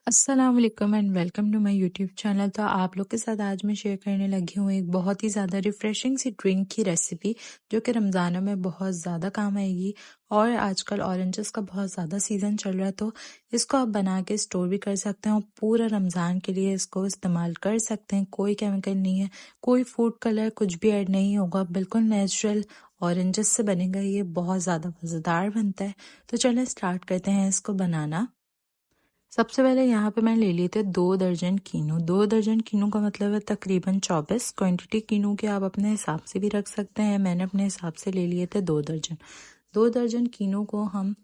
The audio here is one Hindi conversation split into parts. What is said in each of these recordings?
अस्सलाम वालेकुम and welcome to my YouTube channel. तो आप लोग के साथ आज मैं शेयर करने लगी हूँ एक बहुत ही ज़्यादा रिफ्रेशिंग सी ड्रिंक की रेसिपी, जो कि रमज़ानों में बहुत ज़्यादा काम आएगी। और आजकल ऑरेंजेस का बहुत ज़्यादा सीज़न चल रहा है, तो इसको आप बना के स्टोर भी कर सकते हैं और पूरा रमज़ान के लिए इसको इस्तेमाल कर सकते हैं। कोई केमिकल नहीं है, कोई फूड कलर कुछ भी ऐड नहीं होगा, बिल्कुल नेचुरल ऑरेंजेस से बनेगा। ये बहुत ज़्यादा मज़ेदार बनता है। तो चलें स्टार्ट करते हैं इसको बनाना। सबसे पहले यहाँ पे मैं ले लिए थे 2 दर्जन कीनू। 2 दर्जन कीनू का मतलब है तकरीबन 24। क्वांटिटी कीनू के आप अपने हिसाब से भी रख सकते हैं, मैंने अपने हिसाब से ले लिए थे 2 दर्जन। 2 दर्जन कीनू को हम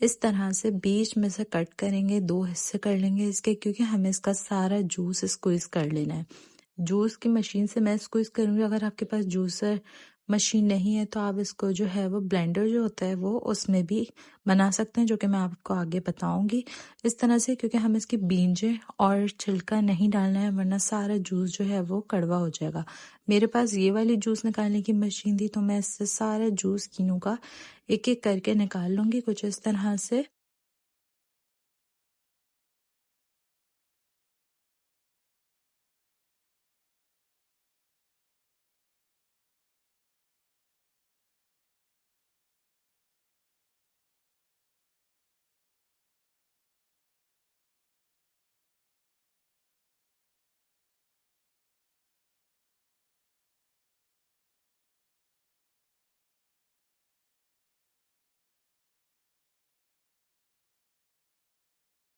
इस तरह से बीच में से कट करेंगे, 2 हिस्से कर लेंगे इसके, क्योंकि हमें इसका सारा जूस स्क्वीज कर लेना है। जूस की मशीन से मैं स्क्वीज करूंगी। अगर आपके पास जूसर मशीन नहीं है तो आप इसको जो है वो ब्लेंडर जो होता है वो उसमें भी बना सकते हैं, जो कि मैं आपको आगे बताऊंगी। इस तरह से, क्योंकि हमें इसकी बीजें और छिलका नहीं डालना है, वरना सारा जूस जो है वो कड़वा हो जाएगा। मेरे पास ये वाली जूस निकालने की मशीन थी, तो मैं इससे सारा जूस कीनू का एक एक करके निकाल लूंगी कुछ इस तरह से।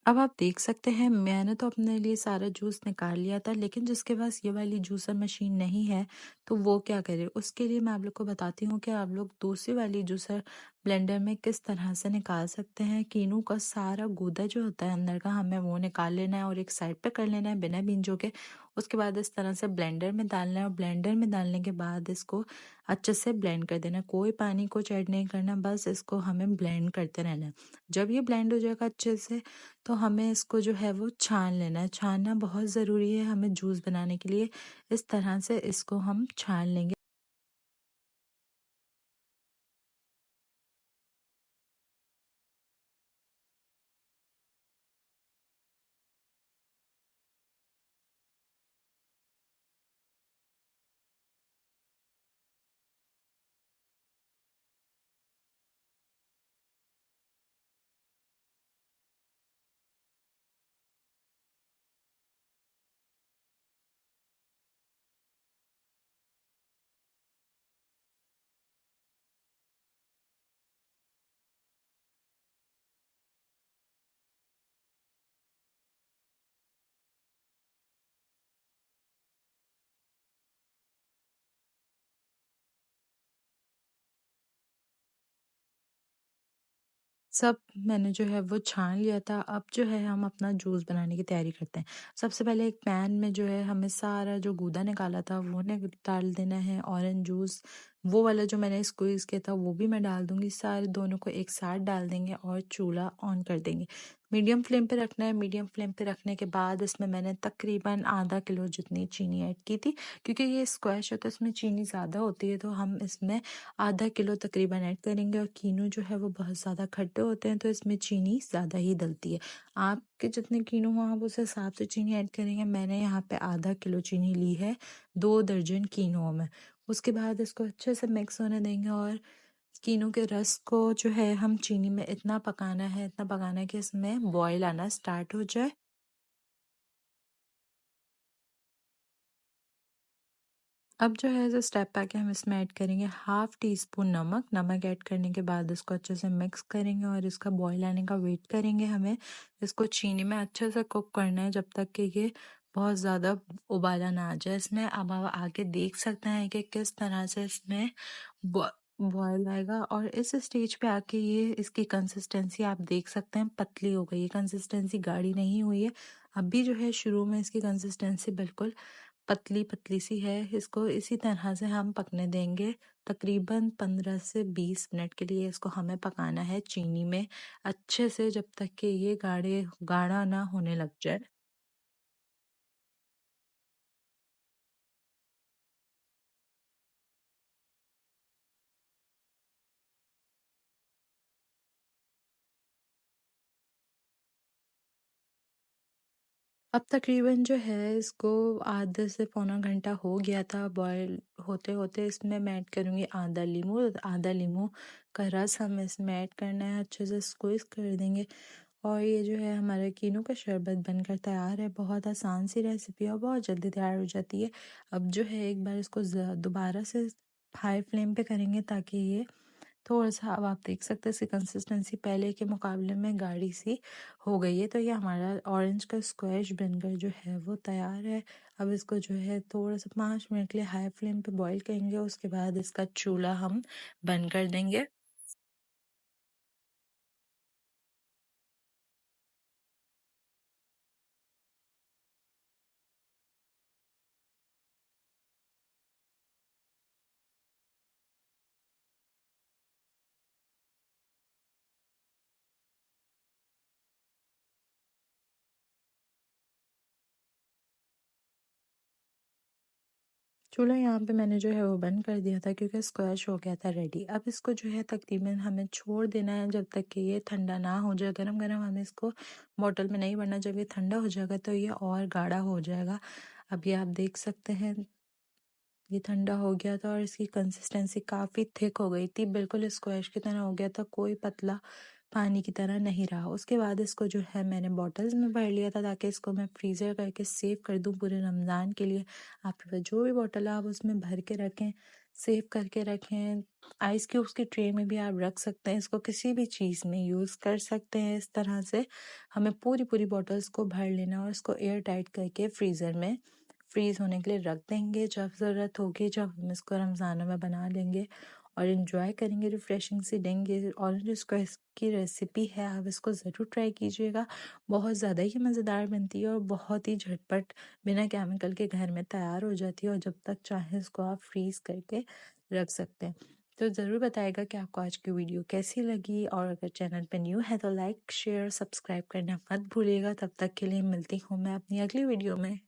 अब आप देख सकते हैं मैंने तो अपने लिए सारा जूस निकाल लिया था, लेकिन जिसके पास ये वाली जूसर मशीन नहीं है तो वो क्या करे। उसके लिए मैं आप लोग को बताती हूँ कि आप लोग दूसरी वाली जूसर ब्लेंडर में किस तरह से निकाल सकते हैं। कीनू का सारा गूदा जो होता है अंदर का, हमें वो निकाल लेना है और एक साइड पे कर लेना है बिना बींजो के। उसके बाद इस तरह से ब्लेंडर में डालना है और ब्लेंडर में डालने के बाद इसको अच्छे से ब्लेंड कर देना है। कोई पानी को ऐड नहीं करना, बस इसको हमें ब्लेंड करते रहना है। जब ये ब्लेंड हो जाएगा अच्छे से, तो हमें इसको जो है वो छान लेना है। छानना बहुत ज़रूरी है हमें जूस बनाने के लिए। इस तरह से इसको हम छान लेंगे। सब मैंने जो है वो छान लिया था। अब जो है हम अपना जूस बनाने की तैयारी करते हैं। सबसे पहले एक पैन में जो है हमें सारा जो गूदा निकाला था वो डाल देना है। ऑरेंज जूस वो वाला जो मैंने स्क्वीज किया था वो भी मैं डाल दूंगी। सारे दोनों को एक साथ डाल देंगे और चूल्हा ऑन कर देंगे। मीडियम फ्लेम पे रखना है। मीडियम फ्लेम पे रखने के बाद इसमें मैंने तकरीबन आधा किलो जितनी चीनी ऐड की थी, क्योंकि ये स्क्वैश होता है इसमें चीनी ज़्यादा होती है, तो हम इसमें आधा किलो तकरीबन ऐड करेंगे। और कीनू जो है वो बहुत ज़्यादा खट्टे होते हैं, तो इसमें चीनी ज़्यादा ही डलती है। आपके जितने कीनू हो आप उस हिसाब से चीनी ऐड करेंगे। मैंने यहाँ पे आधा किलो चीनी ली है 2 दर्जन कीनुओं में। उसके बाद इसको अच्छे से मिक्स होने देंगे और कीनू के रस को जो है हम चीनी में इतना पकाना है, इतना पकाना है कि इसमें बॉयल आना स्टार्ट हो जाए। अब जो है जो स्टेप आके हम इसमें ऐड करेंगे 1/2 टी स्पून नमक। नमक ऐड करने के बाद इसको अच्छे से मिक्स करेंगे और इसका बॉईल आने का वेट करेंगे। हमें इसको चीनी में अच्छे से कुक करना है जब तक कि ये बहुत ज़्यादा उबाला ना आ जाए इसमें। अब आप आगे देख सकते हैं कि किस तरह से इसमें बॉयल आएगा, और इस स्टेज पे आके ये इसकी कंसिस्टेंसी आप देख सकते हैं पतली हो गई है, कंसिस्टेंसी गाढ़ी नहीं हुई है। अभी जो है शुरू में इसकी कंसिस्टेंसी बिल्कुल पतली पतली सी है। इसको इसी तरह से हम पकने देंगे तकरीबन 15 से 20 मिनट के लिए। इसको हमें पकाना है चीनी में अच्छे से, जब तक कि ये गाढ़ा ना होने लग जाए। अब तकरीबन जो है इसको आधे से पौना घंटा हो गया था बॉयल होते होते। इसमें मैं ऐड करूँगी आधा नींबू का रस हमें इसमें ऐड करना है, अच्छे से स्क्वीज़ कर देंगे और ये जो है हमारा कीनू का शरबत बनकर तैयार है। बहुत आसान सी रेसिपी है और बहुत जल्दी तैयार हो जाती है। अब जो है एक बार इसको दोबारा से हाई फ्लेम पे करेंगे ताकि ये थोड़ा-सा, अब आप देख सकते हैं इसकी कंसिस्टेंसी पहले के मुकाबले में गाढ़ी सी हो गई है। तो ये हमारा ऑरेंज का स्क्वैश बनकर जो है वो तैयार है। अब इसको जो है थोड़ा-सा 5 मिनट के लिए हाई फ्लेम पे बॉईल करेंगे, उसके बाद इसका चूल्हा हम बंद कर देंगे। चूल्हा यहाँ पे मैंने जो है वो बंद कर दिया था क्योंकि स्क्वैश हो गया था रेडी। अब इसको जो है तकरीबन हमें छोड़ देना है जब तक कि ये ठंडा ना हो जाए। गरम-गरम हमें इसको बॉटल में नहीं भरना, जब ये ठंडा हो जाएगा तो ये और गाढ़ा हो जाएगा। अब ये आप देख सकते हैं ये ठंडा हो गया था और इसकी कंसिस्टेंसी काफ़ी थिक हो गई थी, बिल्कुल स्क्वैश की तरह हो गया था, कोई पतला पानी की तरह नहीं रहा। उसके बाद इसको जो है मैंने बॉटल्स में भर लिया था ताकि इसको मैं फ्रीज़र करके सेव कर दूं पूरे रमज़ान के लिए। आपके पास जो भी बॉटल है आप उसमें भर के रखें, सेव करके रखें। आइस क्यूब्स की ट्रे में भी आप रख सकते हैं, इसको किसी भी चीज़ में यूज़ कर सकते हैं। इस तरह से हमें पूरी पूरी बॉटल्स को भर लेना और इसको एयर टाइट करके फ्रीज़र में फ्रीज़ होने के लिए रख देंगे। जब ज़रूरत होगी, जब हम इसको रमज़ानों में बना लेंगे और इन्जॉय करेंगे, रिफ़्रेशिंग सी लेंगे। ऑरेंज स्क्वैश की रेसिपी है, आप इसको ज़रूर ट्राई कीजिएगा। बहुत ज़्यादा ही मज़ेदार बनती है और बहुत ही झटपट बिना केमिकल के घर में तैयार हो जाती है और जब तक चाहें इसको आप फ्रीज़ करके रख सकते हैं। तो ज़रूर बताइएगा कि आपको आज की वीडियो कैसी लगी और अगर चैनल पे न्यू है तो लाइक, शेयर, सब्सक्राइब करना मत भूलिएगा। तब तक के लिए मिलती हूँ मैं अपनी अगली वीडियो में।